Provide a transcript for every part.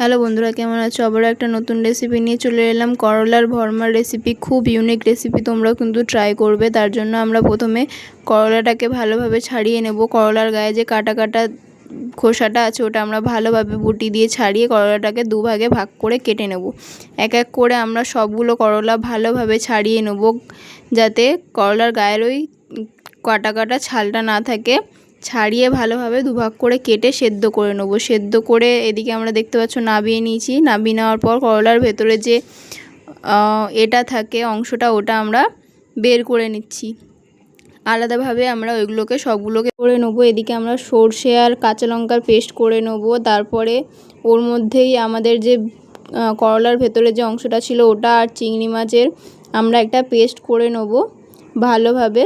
Hello বন্ধুরা, কেমন আছো? আবারও একটা নতুন রেসিপি নিয়ে চলে এলাম। করলার ভর্মার রেসিপি, খুব ইউনিক রেসিপি, তোমরা কিন্তু ট্রাই করবে। তার জন্য আমরা প্রথমে করলাটাকে ভালোভাবে ছাড়িয়ে নেব। করলার গায়ে যে কাটা কাটা খোসাটা আছে ওটা আমরা ভালোভাবে বটি দিয়ে ছাড়িয়ে করলাটাকে দুভাগে ভাগ করে কেটে নেব। এক এক করে আমরা সবগুলো করলা ভালোভাবে ছাড়িয়ে নেব, যাতে করলার গায়ের ওই কাটা কাটা ছালটা না থাকে। ছাড়িয়ে ভালোভাবে দুভাগ করে কেটে সেদ্ধ করে নেব। সেদ্ধ করে এদিকে আমরা দেখতে পাচ্ছ নাবিয়ে নিয়েছি। নাবিয়ে নেওয়ার পর করলার ভেতরে যে এটা থাকে অংশটা, ওটা আমরা বের করে নিচ্ছি। আলাদাভাবে আমরা ওইগুলোকে সবগুলোকে করে নেব। এদিকে আমরা সর্ষে আর কাঁচা লঙ্কার পেস্ট করে নেব। তারপরে ওর মধ্যেই আমাদের যে করলার ভেতরে যে অংশটা ছিল ওটা আর চিংড়ি মাছের আমরা একটা পেস্ট করে নেব ভালোভাবে।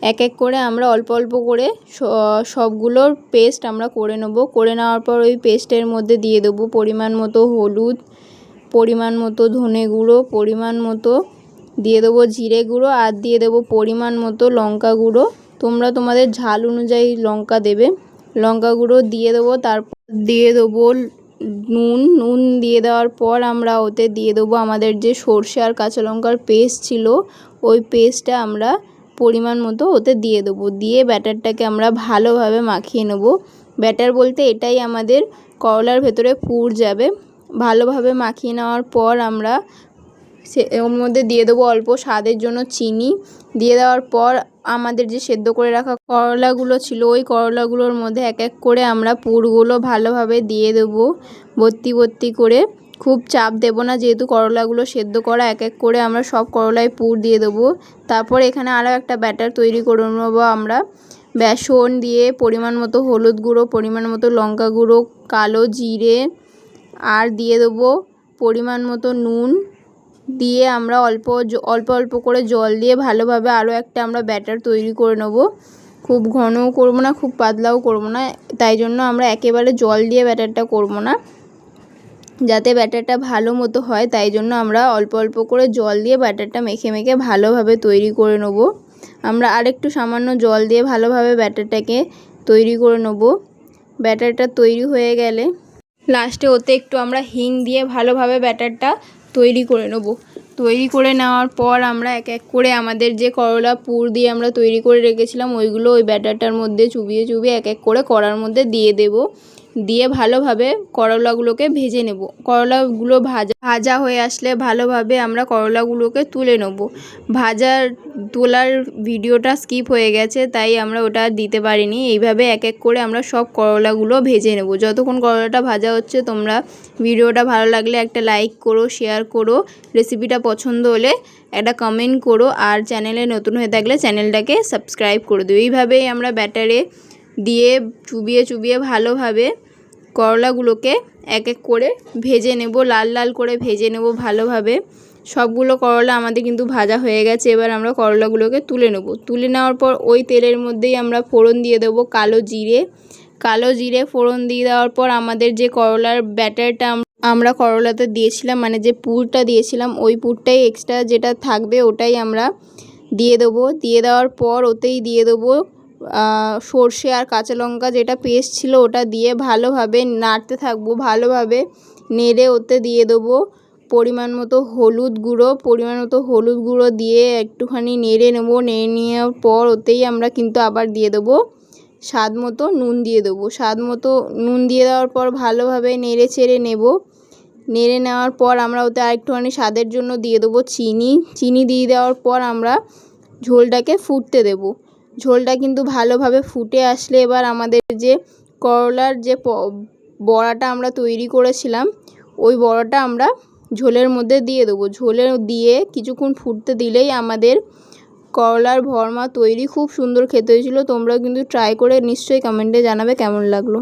এক এক করে আমরা অল্প অল্প করে সবগুলোর পেস্ট আমরা করে নেব। করে নেওয়ার পর ওই পেস্টের মধ্যে দিয়ে দেবো পরিমাণ মতো হলুদ, পরিমাণ মতো ধনে গুঁড়ো, পরিমাণ মতো দিয়ে দেবো জিরে গুঁড়ো, আর দিয়ে দেবো পরিমাণ মতো লঙ্কা গুঁড়ো। তোমরা তোমাদের ঝাল অনুযায়ী লঙ্কা দেবে। লঙ্কা গুঁড়ো দিয়ে দেবো। তারপর দিয়ে দেবো নুন দিয়ে দেওয়ার পর আমরা ওতে দিয়ে দেবো আমাদের যে সর্ষে আর কাঁচা লঙ্কার পেস্ট ছিল, ওই পেস্টটা আমরা পরিমাণ মতো ওতে দিয়ে দেবো। দিয়ে ব্যাটারটাকে আমরা ভালোভাবে মাখিয়ে নেব। ব্যাটার বলতে এটাই আমাদের করলার ভেতরে পুর যাবে। ভালোভাবে মাখিয়ে নেওয়ার পর আমরা ওর মধ্যে দিয়ে দেবো অল্প স্বাদের জন্য চিনি। দিয়ে দেওয়ার পর আমাদের যে সেদ্ধ করে রাখা করলাগুলো ছিল, ওই করলাগুলোর মধ্যে এক এক করে আমরা পুরগুলো ভালোভাবে দিয়ে দেবো ভর্তি ভর্তি করে। খুব চাপ দেব না, যেহেতু করলাগুলো সেদ্ধ করা। এক এক করে আমরা সব করলায় পুর দিয়ে দেবো। তারপর এখানে আরও একটা ব্যাটার তৈরি করে নেবো আমরা। বেসন দিয়ে পরিমাণ মতো হলুদ গুঁড়ো, পরিমাণ মতো লঙ্কা গুঁড়ো, কালো জিরে, আর দিয়ে দেবো পরিমাণ মতো নুন দিয়ে আমরা অল্প অল্প করে জল দিয়ে ভালোভাবে আরও একটা আমরা ব্যাটার তৈরি করে নেব। খুব ঘনও করবো না, খুব পাতলাও করবো না, তাই জন্য আমরা একেবারে জল দিয়ে ব্যাটারটা করবো না, যাতে ব্যাটারটা ভালো মতো হয়। তাই জন্য আমরা অল্প অল্প করে জল দিয়ে ব্যাটারটা মেখে মেখে ভালোভাবে তৈরি করে নেব। আমরা আরেকটু সামান্য জল দিয়ে ভালোভাবে ব্যাটারটাকে তৈরি করে নেব। ব্যাটারটা তৈরি হয়ে গেলে লাস্টে ওতে একটু আমরা হিং দিয়ে ভালোভাবে ব্যাটারটা তৈরি করে নেব। তৈরি করে নেওয়ার পর আমরা এক এক করে আমাদের যে করলা পুর দিয়ে আমরা তৈরি করে রেখেছিলাম ওইগুলো ওই ব্যাটারটার মধ্যে চুবিয়ে চুবিয়ে এক এক করে কড়ার মধ্যে দিয়ে দেব। দিয়ে ভালোভাবে করলাগুলোকে ভেজে নেব। করলাগুলো ভাজা হয়ে আসলে ভালোভাবে আমরা করলাগুলোকে তুলে নেব। তোলার ভিডিওটা স্কিপ হয়ে গেছে, তাই আমরা ওটা দিতে পারিনি। এইভাবে এক এক করে আমরা সব করলাগুলো ভেজে নেব। যতক্ষণ করলাটা ভাজা হচ্ছে, তোমরা ভিডিওটা ভালো লাগলে একটা লাইক করো, শেয়ার করো, রেসিপিটা পছন্দ হলে একটা কমেন্ট করো, আর চ্যানেলে নতুন হয়ে থাকলে চ্যানেলটাকে সাবস্ক্রাইব করে দিও। এইভাবেই আমরা ব্যাটারে দিয়ে চুবিয়ে চুবিয়ে ভালোভাবে করলাগুলোকে এক এক করে ভেজে নেব। লাল লাল করে ভেজে নেব ভালোভাবে। সবগুলো করলা আমাদের কিন্তু ভাজা হয়ে গেছে। এবার আমরা করলাগুলোকে তুলে নেব। তুলে নেওয়ার পর ওই তেলের মধ্যেই আমরা ফোড়ন দিয়ে দেবো কালো জিরে ফোড়ন দিয়ে দেওয়ার পর আমাদের যে করলার ব্যাটারটা আমরা করলাতে দিয়েছিলাম, মানে যে পুরটা দিয়েছিলাম, ওই পুরটাই এক্সট্রা যেটা থাকবে ওটাই আমরা দিয়ে দেবো। দিয়ে দেওয়ার পর ওতেই দিয়ে দেবো সর্ষে আর কাঁচা লঙ্কা যেটা পেস্ট ছিল ওটা দিয়ে ভালোভাবে নাড়তে থাকবো। ভালোভাবে নেড়ে ওতে দিয়ে দেবো পরিমাণ মতো হলুদ গুঁড়ো দিয়ে একটুখানি নেড়ে নেবো। নেড়ে নেওয়ার পর ওতেই আমরা কিন্তু আবার দিয়ে দেবো স্বাদ মতো নুন দিয়ে দেবো। স্বাদ মতো নুন দিয়ে দেওয়ার পর ভালোভাবে নেড়ে চেড়ে নেব। নেড়ে নেওয়ার পর আমরা ওতে আরেকটুখানি স্বাদের জন্য দিয়ে দেবো চিনি দিয়ে দেওয়ার পর আমরা ঝোলটাকে ফুটতে দেব। ঝোলটা কিন্তু ভালোভাবে ফুটে আসলে এবার আমাদের যে করলার যে বড়াটা আমরা তৈরি করেছিলাম, ওই বড়াটা আমরা ঝোলের মধ্যে দিয়ে দেবো। ঝোলে দিয়ে কিছুক্ষণ ফুটতে দিলেই আমাদের করলার ভর্মা তৈরি। খুব সুন্দর খেতে হয়েছিল। তোমরাও কিন্তু ট্রাই করে নিশ্চয়ই কমেন্টে জানাবে কেমন লাগলো।